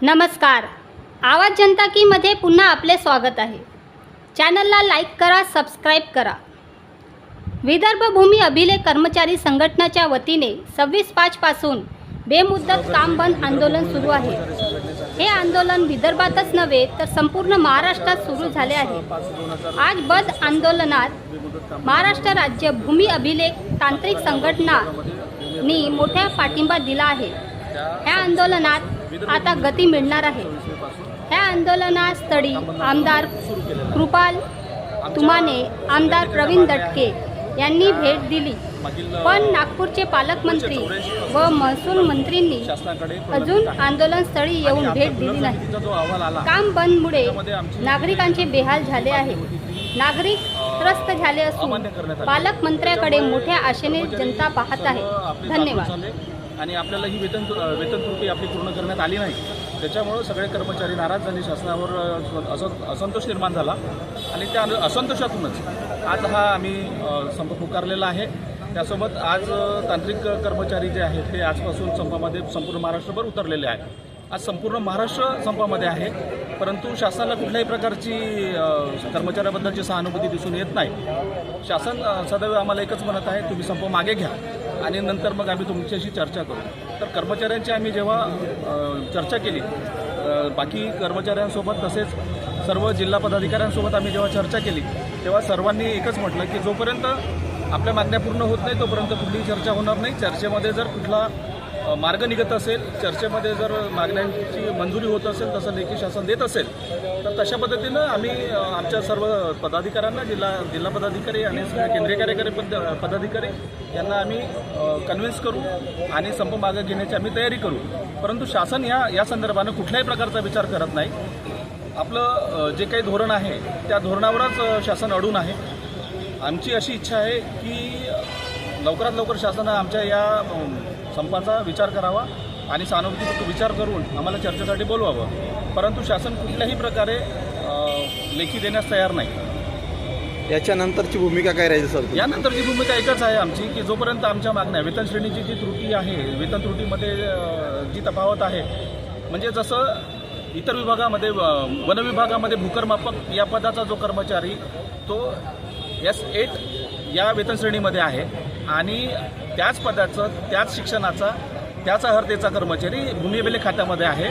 नमस्कार. आवाज जनता की मध्ये पुन्हा आपले स्वागत आहे. चॅनलला लाईक करा, सबस्क्राईब करा. विदर्भ भूमी अभिलेख कर्मचारी संघटनाच्या वतीने 26/5 पासून बेमुदत काम बंद आंदोलन सुरू आहे. हे आंदोलन विदर्भातच नव्हे तर संपूर्ण महाराष्ट्रात सुरू झाले आहे. आज बंद आंदोलनात महाराष्ट्र राज्य भूमी अभिलेख तांत्रिक संघटनांनी मोठा पाठिंबा दिला आहे. ह्या आंदोलनात आता गती मिळणार आहे. ह्या आंदोलनास्थळी आमदार कृपाल तुमाने, आमदार प्रवीण दटके यांनी भेट दिली, पण नागपूरचे पालकमंत्री व महसूल मंत्रींनी अजून आंदोलनस्थळी येऊन भेट दिली नाही. काम बंदमुळे नागरिकांचे बेहाल झाले आहे. नागरिक त्रस्त झाले असून पालकमंत्र्याकडे मोठ्या आशेने जनता पाहत आहे. धन्यवाद. आणि आपल्याला ही वेतन त्रुटी आपली पूर्ण करण्यात आली नाही, त्याच्यामुळं सगळे कर्मचारी नाराज झाले. शासनावर असंतोष निर्माण झाला आणि त्या असंतोषातूनच आज हा आम्ही संप पुकारलेला आहे. त्यासोबत आज तांत्रिक कर्मचारी जे आहेत ते आजपासून संपामध्ये संपूर्ण महाराष्ट्रभर उतरलेले आहेत. आज संपूर्ण महाराष्ट्र संपामध्ये आहे, परंतु शासनाला कुठल्याही प्रकारची कर्मचाऱ्याबद्दलची सहानुभूती दिसून येत नाही. शासन सदैव आम्हाला एकच म्हणत आहे, तुम्ही संप मागे घ्या आणि नंतर मग आम्ही तुमच्याशी चर्चा करू. तर कर्मचाऱ्यांची आम्ही जेव्हा चर्चा केली, बाकी कर्मचाऱ्यांसोबत तसेच सर्व जिल्हा पदाधिकाऱ्यांसोबत आम्ही जेव्हा चर्चा केली, तेव्हा सर्वांनी एकच म्हटलं की जोपर्यंत आपल्या मागण्या पूर्ण होत नाही तोपर्यंत कुठलीही चर्चा होणार नाही. चर्चेमध्ये जर कुठला मार्ग निघत असेल, चर्चेमध्ये जर मागण्यांची मंजुरी होत असेल, तसं लेखी शासन देत असेल, तर तशा पद्धतीनं आम्ही आमच्या सर्व पदाधिकाऱ्यांना, जिल्हा पदाधिकारी आणि केंद्रीय कार्यकारी पदाधिकारी यांना आम्ही कन्व्हिन्स करू आणि संप मागे घेण्याची आम्ही तयारी करू. परंतु शासन या संदर्भानं कुठल्याही प्रकारचा विचार करत नाही. आपलं जे काही धोरण आहे त्या धोरणावरच शासन अडून आहे. आमची अशी इच्छा आहे की लवकरात लवकर शासनानं आमच्या या संपाचा विचार करावा आणि सहानुभूतीचा विचार करून आम्हाला चर्चेसाठी बोलवावं. परंतु शासन कुठल्याही प्रकारे लेखी देण्यास तयार नाही. याच्यानंतरची भूमिका काय राहील सर? यानंतरची भूमिका एकच आहे आमची की जोपर्यंत आमच्या मागण्या, वेतन श्रेणीची जी त्रुटी आहे, वेतन त्रुटीमध्ये जी तफावत आहे, म्हणजे जसं इतर विभागामध्ये, वन विभागामध्ये भूकरमापक या पदाचा जो कर्मचारी तो S8 या वेतन श्रेणीमध्ये आहे आणि त्याच पदाचं, त्याच शिक्षणाचा, त्याच अर्हतेचा कर्मचारी भूमी अभिलेख खात्यामध्ये आहे,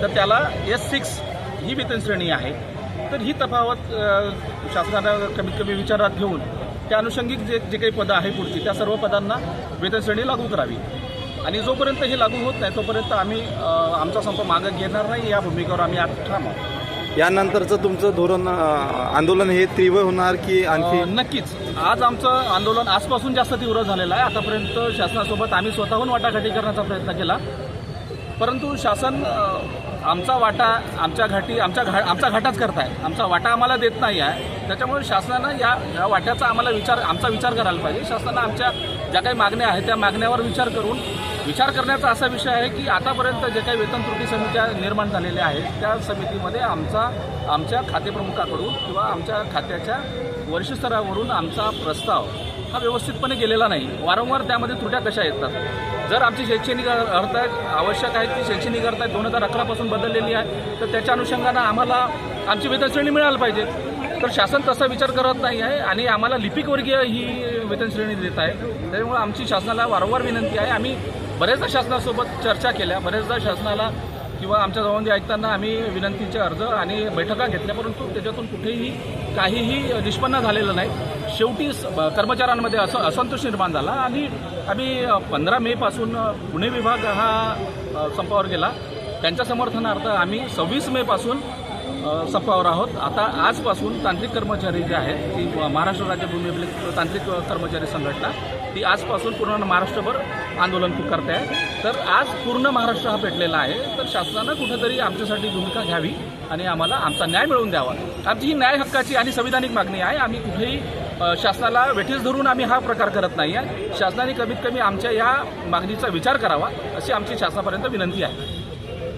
तर त्याला S6 ही वेतन श्रेणी आहे. तर ही तफावत शासनानं कमीत कमी विचारात घेऊन त्या अनुषंगिक जे काही पदं आहे पुढची, त्या सर्व पदांना वेतन श्रेणी लागू करावी. आणि जोपर्यंत हे लागू होत नाही तोपर्यंत आम्ही आमचा संप मागं घेणार नाही. या भूमिकेवर आम्ही आज ठाम आहोत. यानंतरचं तुमचं धोरण, आंदोलन हे तीव्र होणार की आणखी? नक्कीच. आज आमचं आंदोलन आजपासून जास्त तीव्र झालेलं आहे. आतापर्यंत शासनासोबत आम्ही स्वतःहून वाटाघाटी करण्याचा प्रयत्न केला, परंतु शासन आमचा वाटा, आमच्या घाटाच करताय. आमचा वाटा आम्हाला देत नाही आहे. त्याच्यामुळे शासनानं या वाट्याचा आमचा विचार करायला पाहिजे. शासनानं आमच्या ज्या काही मागण्या आहेत त्या मागण्यावर विचार करण्याचा असा विषय आहे की आतापर्यंत जे काही वेतन त्रुटी समित्या निर्माण झालेल्या आहेत त्या समितीमध्ये आमच्या खातेप्रमुखाकडून किंवा आमच्या खात्याच्या वरिष्ठ स्तरावरून आमचा प्रस्ताव हा व्यवस्थितपणे गेलेला नाही. वारंवार त्यामध्ये त्रुट्या कशा येतात. जर आमची शैक्षणिक अर्हता आवश्यक आहे ती शैक्षणिक अर्हता 2011 पासून बदललेली आहे, तर त्याच्या अनुषंगानं आम्हाला आमची वेतन श्रेणी मिळायला पाहिजे. तर शासन तसा विचार करत नाही आहे आणि आम्हाला लिपिकवर्गीय ही वेतन श्रेणी देत आहे. त्यामुळे आमची शासनाला वारंवार विनंती आहे. आम्ही बरेचदा शासनासोबत चर्चा केल्या, बरेचदा शासनाला किंवा आमच्या संबंधी आयुक्तांना आम्ही विनंतीचे अर्ज आणि बैठका घेतल्या, परंतु त्याच्यातून काहीही निष्पन्न झालेलं नाही. शेवटी कर्मचाऱ्यांमध्ये असंतोष निर्माण झाला आणि आम्ही 15 मे पासून पुणे विभाग हा संपावर गेला. त्यांच्या समर्थनार्थ आम्ही 26 मे पासून संपावर आहोत. आता आजपासून तांत्रिक कर्मचारी जे आहेत ती महाराष्ट्र राज्य भूमी अभिलेख तांत्रिक कर्मचारी संघटना ती आजपासून पूर्ण महाराष्ट्रभर आंदोलन पुकारते आहे. तर आज पूर्ण महाराष्ट्र हा पेटलेला आहे. तर शासनानं कुठेतरी आमच्यासाठी भूमिका घ्यावी आणि आम्हाला आमचा न्याय मिळवून द्यावा. आमची ही न्याय हक्काची आणि संविधानिक मागणी आहे. आम्ही कुठेही शासनाला वेठीस धरून आम्ही हा प्रकार करत नाही आहे. शासनाने कमीत कमी आमच्या या मागणीचा विचार करावा अशी आमची शासनापर्यंत विनंती आहे.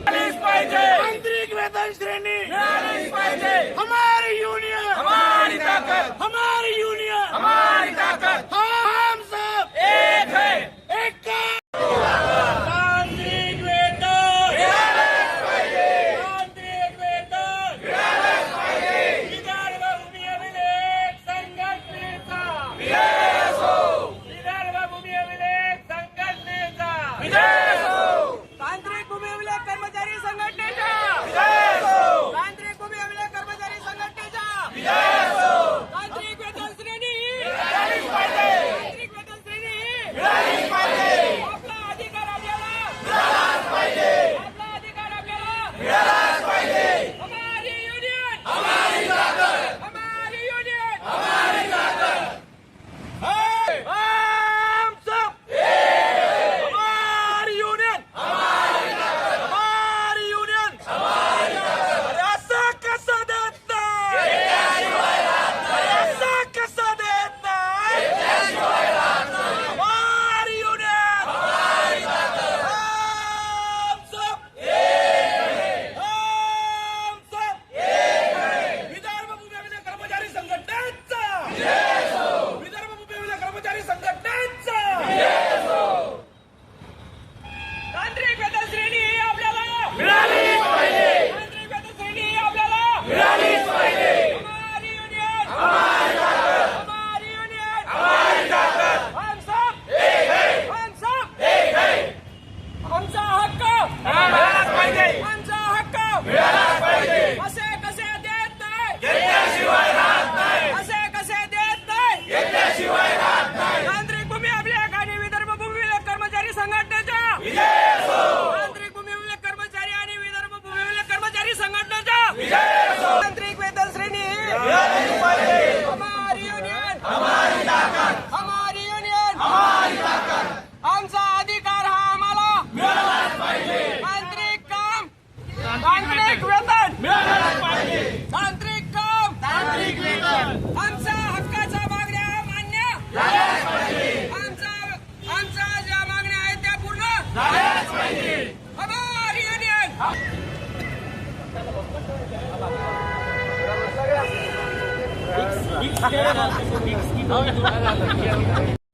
तांत्रिक वेतन श्रेणी मिळालीच पाहिजे. हमारी यूनियन, हमारी ताकत, हमारी यूनियन, हमारी ताकत. हम सब एक है, एक का. तांत्रिक वेतन मिळालीच पाहिजे.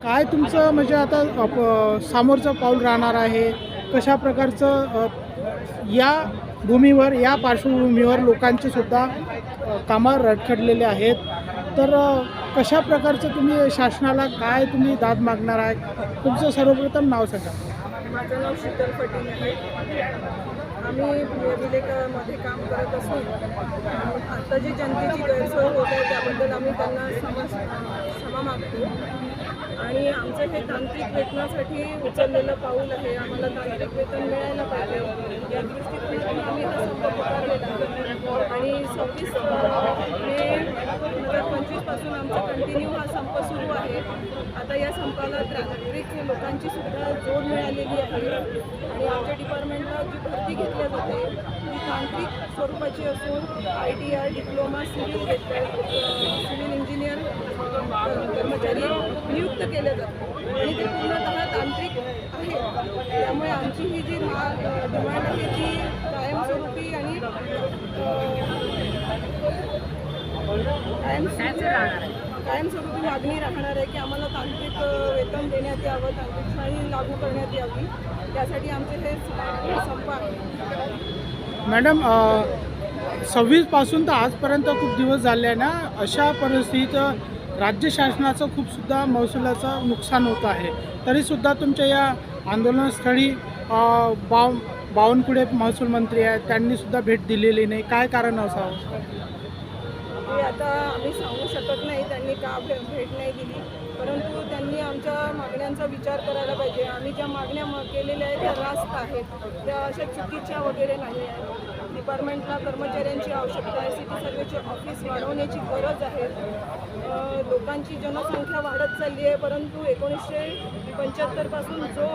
काय तुमचं म्हणजे आता समोरचं पाऊल राहणार आहे, कशा प्रकारचं या भूमीवर, या पार्श्वभूमीवर लोकांचे सुद्धा कामं रखडलेले आहेत, तर कशा प्रकारचं तुम्ही शासनाला काय तुम्ही दाद मागणार आहे? तुमचं सर्वप्रथम नाव सांगा. माझं नाव शीतल पटेल आहे. आम्ही अभिलेखामध्ये काम करत असून आता जी जनतेची गैरसोय होत आहे त्याबद्दल आम्ही त्यांना क्षमा मागतो. आणि आमचं हे तांत्रिक वेतनासाठी उचललेलं पाऊल आहे. आम्हाला तांत्रिक वेतन मिळायला पाहिजे या दृष्टिकोनातून आम्ही हा संप पुकारलेला आहे. आणि 26 मे 2025 पासून आमचा कंटिन्यू हा संप सुरू आहे. आता या संपाला तांत्रिक लोकांची सुद्धा जोड मिळालेली आहे. आणि आमच्या डिपार्टमेंटला जी भरती घेतली जाते ती तांत्रिक स्वरूपाची असून ITR डिप्लोमा सिव्हिल इंजिनियर कर्मचारी नियुक्त केले जातात आणि ते पूर्णतः तांत्रिक आहे. त्यामुळे आमची ही जी डिमांड आहे ती कायमस्वरूपी आणि कायमस्वरूपी मागणी राहणार आहे की आम्हाला तांत्रिक वेतन देण्यात यावं, तांत्रिक श्रेणी लागू करण्यात यावी. त्यासाठी आमचे हे संप आहे. मॅडम 26 पासून तर आजपर्यंत खूप दिवस झाले आहे ना, अशा परिस्थितीत राज्य शासनाचं खूप सुद्धा महसुलाचं नुकसान होत आहे, तरीसुद्धा तुमच्या या आंदोलनस्थळी बावनकुळे महसूल मंत्री आहेत, त्यांनी सुद्धा भेट दिलेली नाही. काय कारण असावं? ते आता आम्ही सांगू शकत नाही त्यांनी का भेट नाही दिली, परंतु त्यांनी आमच्या मागण्यांचा विचार करायला पाहिजे. आम्ही ज्या मागण्या केलेल्या आहेत त्या रास्त आहेत, त्या अशा चुकीच्या वगैरे नाही आहेत. डिपार्टमेंटला कर्मचाऱ्यांची आवश्यकता आहे, सिटी सर्वेचे ऑफिस वाढवण्याची गरज आहे. लोकांची जनसंख्या वाढत चालली आहे, परंतु 1975 पासून जो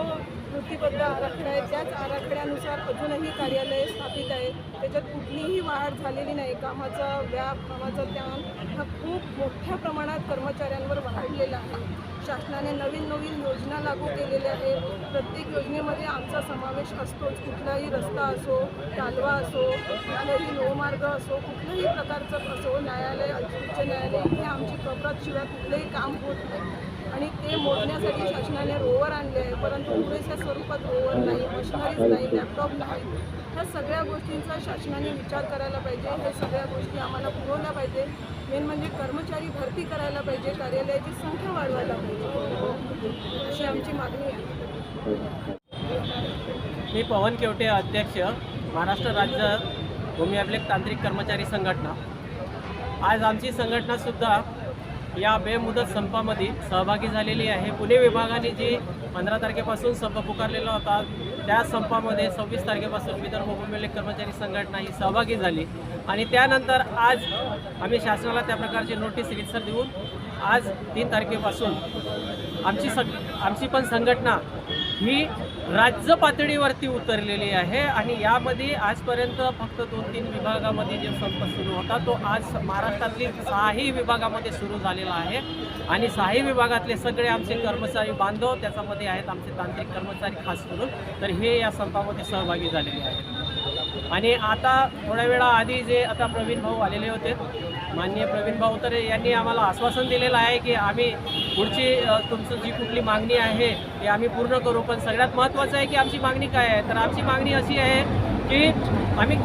कृतीबद्ध आराखडा आहे त्याच आराखड्यानुसार अजूनही कार्यालय स्थापित आहे. त्याच्यात कुठलीही वाढ झालेली नाही. कामाचा व्याप, कामाचा ताण हा खूप मोठ्या प्रमाणात कर्मचाऱ्यांवर वाढलेला आहे. शासनाने नवीन योजना लागू केलेल्या आहेत. प्रत्येक योजनेमध्ये आमचा समावेश असतोच. कुठलाही रस्ता असो, कालवा असो, कुठलाही लोहमार्ग असो, कुठल्याही प्रकारचं असो, न्यायालय, उच्च न्यायालय इथे आमची कबरातशिवाय कुठलंही काम होत नाही. आणि ते मोजण्यासाठी शासनाने रोवर आणले आहे, परंतु पुरेशा स्वरूपात रोवर नाही, मशिनरीज नाही, लॅपटॉप नाही. ह्या सगळ्या गोष्टींचा शासनाने विचार करायला पाहिजे. ह्या सगळ्या गोष्टी आम्हाला पुरवल्या पाहिजे. मेन म्हणजे कर्मचारी भरती करायला पाहिजे, कार्यालयाची संख्या वाढवायला पाहिजे, अशी आमची मागणी आहे. मी पवन केवटे, अध्यक्ष महाराष्ट्र राज्य भूमी अभिलेख तांत्रिक कर्मचारी संघटना. आज आमची संघटनासुद्धा या बेमुदत संपामध्ये सहभागी झालेली आहे. पुणे विभागाने जी 15 तारखेपासून संप पुकारलेला होता त्या संपामध्ये 26 तारखेपासून विदर्भ भूमी अभिलेख कर्मचारी संघटना ही सहभागी झाली. आणि त्यानंतर आज आम्ही शासनाला त्या प्रकारची नोटीस रितसर देऊन आज 3 तारखेपासून आमची पण संघटना ही राज्य पातळीवरती उतरलेली आहे. आणि यामध्ये आजपर्यंत फक्त 2-3 विभागामध्ये जे संप सुरू होता तो आज महाराष्ट्रातील 6ही विभागामध्ये सुरू झालेला आहे. आणि 6ही विभागातले सगळे आमचे कर्मचारी बांधव त्याच्यामध्ये आहेत, आमचे तांत्रिक कर्मचारी खास करून, तर हे या संपामध्ये सहभागी झालेले आहेत. आणि आता थोड्या वेळाआधी जे आता प्रवीण भाऊ आलेले होते, माननीय प्रवीण भाऊ, तर यांनी आम्हाला आश्वासन दिलेलं आहे की आम्ही पुढची तुमचं जी कुठली मागणी आहे ती आम्ही पूर्ण करू. पण सगळ्यात महत्त्वाचं आहे की आमची मागणी काय आहे, तर आमची मागणी अशी आहे की आम्ही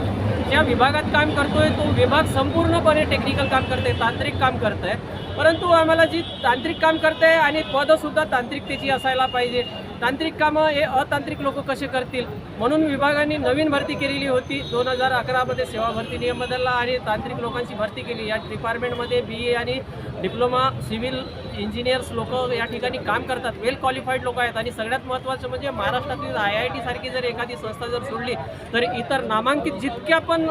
ज्या विभागात काम करतो आहे तो विभाग संपूर्णपणे टेक्निकल काम करते, तांत्रिक काम करतं आहे, परंतु आम्हाला जी तांत्रिक काम करते आहे आणि पदसुद्धा तांत्रिकतेची असायला पाहिजे. तांत्रिक कामं हे अतांत्रिक लोक कसे करतील, म्हणून विभागाने नवीन भरती केलेली होती. 2011मध्ये सेवा भरती नियम बदलला आणि तांत्रिक लोकांची भरती केली. या डिपार्टमेंटमध्ये BA आणि डिप्लोमा सिव्हिल इंजिनियर्स लोक या ठिकाणी काम करतात, वेल क्वालिफाईड लोक आहेत. आणि सगळ्यात महत्त्वाचं म्हणजे महाराष्ट्रातील IIT सारखी जर एखादी संस्था जर सोडली तर इतर नामांकित जितक्या पण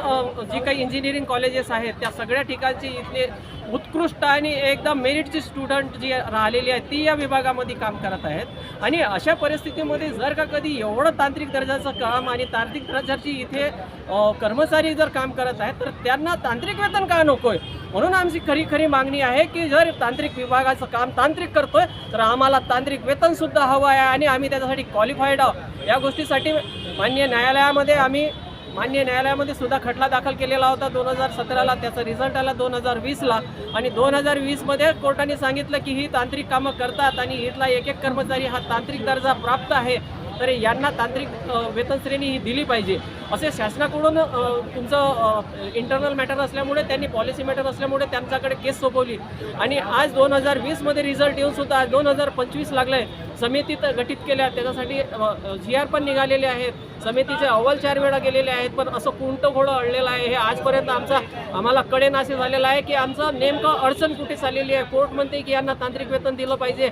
जी काही इंजिनिअरिंग कॉलेजेस आहेत त्या सगळ्या ठिकाणची इथले उत्कृष्ट आणि एकदम मेरिटची स्टुडंट जी राहिलेली आहेत ती या विभागामध्ये काम करत आहेत. आणि अशा परिस्थितीमध्ये जर का कधी एवढं तांत्रिक दर्जाचं काम आणि तांत्रिक दर्जाची इथे कर्मचारी जर काम करत आहेत तर त्यांना तांत्रिक वेतन का नको आहे. म्हणून आमची खरी मागणी आहे की जर तांत्रिक विभागाचं काम तांत्रिक करतोय तर आम्हाला तांत्रिक वेतनसुद्धा हवं आहे आणि आम्ही त्याच्यासाठी क्वालिफाईड आहोत. या गोष्टीसाठी माननीय न्यायालयामध्ये आम्ही मान्य न्यायालयामध्ये सुद्धा खटला दाखल केलेला होता 2017ला, त्याचा रिझल्ट आला 2020ला आणि 2020मध्ये कोर्टाने सांगितलं की ही तांत्रिक कामं करतात आणि इथला एक एक कर्मचारी हा तांत्रिक दर्जा प्राप्त आहे, तर यांना तांत्रिक वेतन श्रेणी ही दिली पाहिजे असे शासनाकडून तुमचं इंटरनल मॅटर असल्यामुळे त्यांनी पॉलिसी मॅटर असल्यामुळे त्यांच्याकडे केस सोपवली आणि आज 2020मध्ये रिझल्ट येऊन सुद्धा आज 2025 लागलं आहे. समितीत गठीत केल्या, त्याच्यासाठी GR पण निघालेले आहेत, समितीचे अहवाल 4 वेळा गेलेले आहेत, पण असं कोणतं घोडं अडलेलं आहे हे आजपर्यंत आम्हाला कळेनासे झालेलं आहे की आमचं नेमकं अडचण कुठे चाललेली आहे. कोर्ट म्हणते की यांना तांत्रिक वेतन दिलं पाहिजे,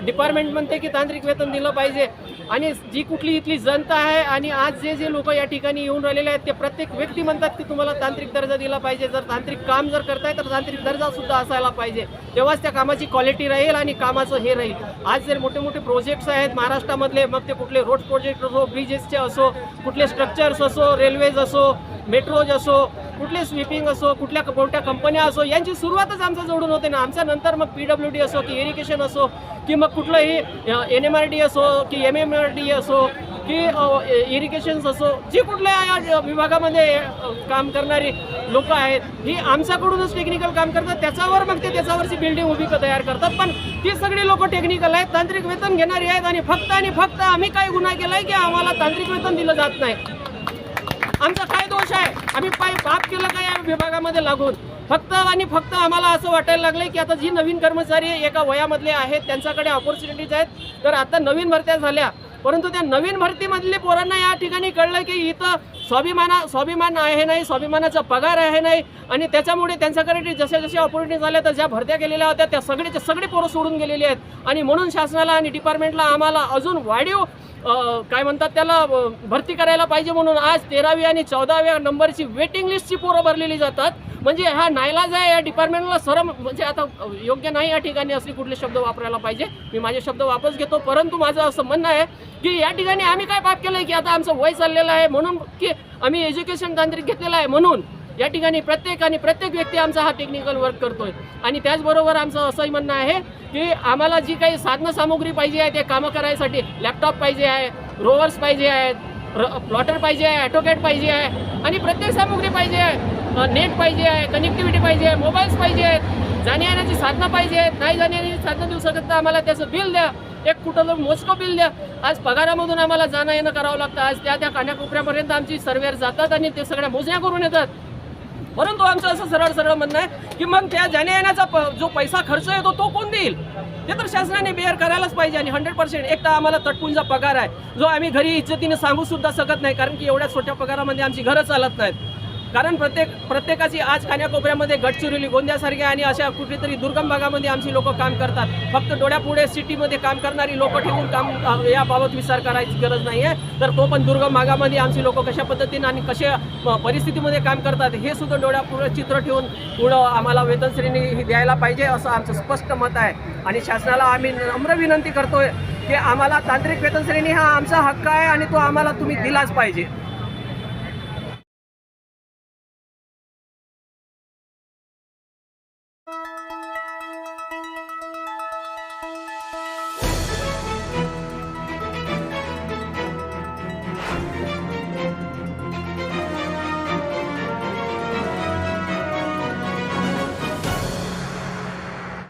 डिपार्टमेंट म्हणते की तांत्रिक वेतन दिलं पाहिजे आणि जी कुठली इथली जनता आहे आणि आज जे लोक या ठिकाणी येऊन राहिलेले आहेत ते प्रत्येक व्यक्ती म्हणतात की तुम्हाला तांत्रिक दर्जा दिला पाहिजे. जर तांत्रिक काम जर करताय तर तांत्रिक दर्जा सुद्धा असायला पाहिजे, तेव्हाच त्या कामाची क्वालिटी राहील आणि कामाचं हे राहील. आज जर मोठे मोठे प्रोजेक्ट्स आहेत महाराष्ट्रामधले, मग ते कुठले रोड प्रोजेक्ट असो, ब्रिजेसचे असो, कुठले स्ट्रक्चर्स असो, रेल्वेज असो, मेट्रोज असो, कुठले स्वीपिंग असो, कुठल्या मोठ्या कंपन्या असो, यांची सुरुवातच आमच्या जवळून होते ना. आमच्या नंतर मग PWD असो की इरिगेशन असो की मग कुठलंही NMRD असो की MMRD असो की इरिगेशन्स असो, जी कुठल्या या विभागामध्ये काम करणारी लोक आहेत ही आमच्याकडूनच टेक्निकल काम करतात. त्याच्यावर मग ते त्याच्यावरची बिल्डिंग उभी तयार करतात. पण ती सगळी लोक टेक्निकल आहेत, तांत्रिक वेतन घेणारी आहेत आणि फक्त आम्ही काय गुन्हा केलाय की आम्हाला तांत्रिक वेतन दिलं जात नाही. आमचा काय दोष आहे? आम्ही पाप केलं काय या विभागामध्ये लागून? फक्त आम्हाला असं वाटायला लागलंय की आता जी नवीन कर्मचारी एका वयामधले आहेत त्यांच्याकडे ऑपॉर्च्युनिटीज आहेत, तर आता नवीन भरत्या झाल्या, परंतु त्या नवीन भरतीमधले पोरांना या ठिकाणी कळलं की इथं स्वाभिमान आहे नाही, स्वाभिमानाचा पगार आहे नाही आणि त्याच्यामुळे त्यांच्याकडे जशा ऑपॉर्च्युनिटी झाल्या तर ज्या भरत्या केलेल्या होत्या त्या सगळे पोरं सोडून गेलेली आहेत आणि म्हणून शासनाला आणि डिपार्टमेंटला आम्हाला अजून वाढीव काय म्हणतात त्याला भरती करायला पाहिजे. म्हणून आज 13वी आणि 14व्या नंबरची वेटिंग लिस्टची पोरं भरलेली जातात. म्हणजे हा नाईलाज आहे या डिपार्टमेंटला. सरम म्हणजे आता योग्य नाही या ठिकाणी असले कुठले शब्द वापरायला पाहिजे. मी माझे शब्द वापस घेतो, परंतु माझं असं म्हणणं आहे की या ठिकाणी आम्ही काय पाप केलं की आता आमचं वय चाललेलं आहे म्हणून की आम्ही एज्युकेशन तांत्रिक घेतलेलं आहे म्हणून या ठिकाणी प्रत्येक व्यक्ती आमचा हा टेक्निकल वर्क करतोय. आणि त्याचबरोबर आमचं असंही म्हणणं आहे की आम्हाला जी काही साधन सामुग्री पाहिजे आहे ते कामं करायसाठी लॅपटॉप पाहिजे आहे, रोवर्स पाहिजे आहेत, प्लॉटर पाहिजे आहे, ॲटोकॅट पाहिजे आहे आणि प्रत्येक सामुग्री पाहिजे आहे, नेट पाहिजे आहे, कनेक्टिव्हिटी पाहिजे आहे, मोबाईल्स पाहिजे आहेत, जाण्या येण्याची साधनं पाहिजे आहेत. नाही जाण्याची साधनं देऊ शकत तर आम्हाला त्याचं बिल द्या, एक कुठलं मोजकं बिल द्या. आज पगारामधून आम्हाला जाणं येणं करावं लागतं. आज त्या कानाकोपऱ्यापर्यंत आमची सर्वेअर जातात आणि ते सगळ्या मोजण्या करून येतात. परंतु आमचं असं सरळ म्हणणं आहे की मग त्या जाण्या येण्याचा जो पैसा खर्च येतो तो कोण देईल? ते तर शासनाने बेअर करायलाच पाहिजे. आणि 100% एक तर आम्हाला तटपुंजा पगार आहे जो आम्ही घरी इज्जतीने सांगू सुद्धा शकत नाही, कारण की एवढ्या छोट्या पगारामध्ये आमची घरं चालत नाहीत. कारण प्रत्येकाची आज कान्याकोपऱ्यामध्ये गडचिरोली गोंदियासारखे आणि अशा कुठेतरी दुर्गम भागामध्ये आमची लोक काम करतात. फक्त डोळ्यापुढे सिटीमध्ये काम करणारी लोक ठेवून काम याबाबत विचार करायची गरज नाही आहे. तर तो पण दुर्गम भागामध्ये आमची लोक कशा पद्धतीने आणि कशा परिस्थितीमध्ये काम करतात हे सुद्धा डोळ्यापुढे चित्र ठेवून पुढं आम्हाला वेतन श्रेणी ही द्यायला पाहिजे असं आमचं स्पष्ट मत आहे. आणि शासनाला आम्ही नम्र विनंती करतोय की आम्हाला तांत्रिक वेतन श्रेणी हा आमचा हक्क आहे आणि तो आम्हाला तुम्ही दिलाच पाहिजे.